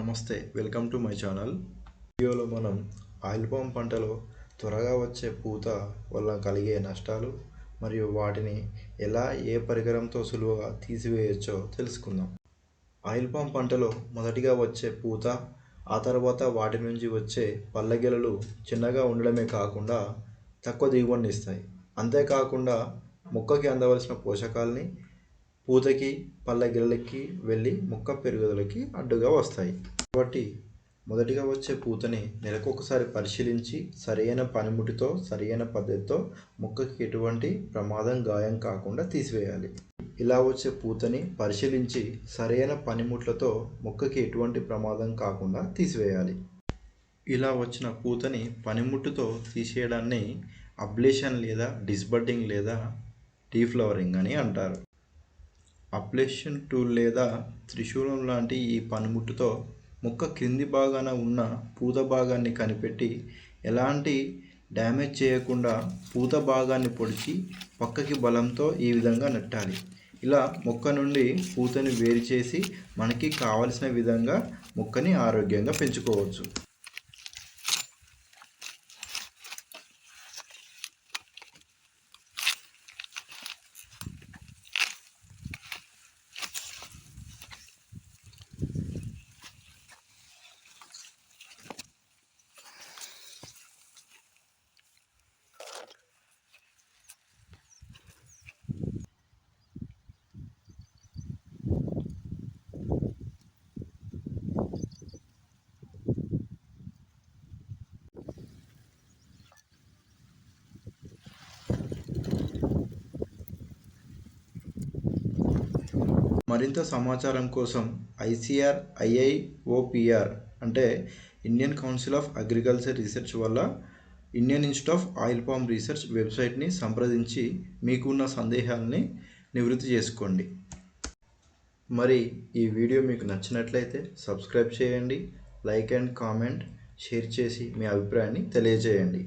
నమస్తే, welcome to my channel. వీడియోలో మనం ఆయిల్ పామ్ పంటలో త్వరగా వచ్చే పూత వల్ల కలిగే నష్టాలు మరియు వాటిని ఎలా ఏ పరికరంతో సులువుగా తీసివేయచ్చో తెలుసుకుందాం. ఆయిల్ పామ్ పంటలో మొదటిగా వచ్చే పూత, ఆ తర్వాత వాటి నుంచి వచ్చే పల్లెగెలలు చిన్నగా ఉండడమే కాకుండా తక్కువ దిగుబడినిస్తాయి. అంతేకాకుండా మొక్కకి అందవలసిన పోషకాలని పూతకి పల్లె వెళ్ళి మొక్క పెరుగుదలకి అడ్డుగా వస్తాయి. కాబట్టి మొదటిగా వచ్చే పూతని నెలకొకసారి పరిశీలించి సరైన పనిముటితో సరైన పద్ధతితో మొక్కకి ఎటువంటి ప్రమాదం గాయం కాకుండా తీసివేయాలి. ఇలా వచ్చే పూతని పరిశీలించి సరైన పనిముట్లతో మొక్కకి ఎటువంటి ప్రమాదం కాకుండా తీసివేయాలి. ఇలా వచ్చిన పూతని పనిముట్టుతో తీసేయడాన్ని అబ్లేషన్ లేదా డిస్బడ్డింగ్ లేదా డీఫ్లవరింగ్ అని అంటారు. అబ్లేషన్ టూల్ లేదా త్రిశూలం లాంటి ఈ పనిముట్టుతో మొక్క క్రింది భాగాన ఉన్న పూత భాగాన్ని కనిపెట్టి ఎలాంటి డ్యామేజ్ చేయకుండా పూత భాగాన్ని పొడిచి పక్కకి బలంతో ఈ విధంగా నెట్టాలి. ఇలా మొక్క నుండి పూతని వేరు చేసి మనకి కావలసిన విధంగా మొక్కని ఆరోగ్యంగా పెంచుకోవచ్చు. మరింత సమాచారం కోసం ICAR అంటే Indian council of agriculture research వల్ల Indian institute of oil palm research వెబ్సైట్ని సంప్రదించి మీకున్న సందేహాలని నివృత్తి చేసుకోండి. మరి ఈ వీడియో మీకు నచ్చినట్లయితే సబ్స్క్రైబ్ చేయండి, లైక్ అండ్ కామెంట్, షేర్ చేసి మీ అభిప్రాయాన్ని తెలియజేయండి.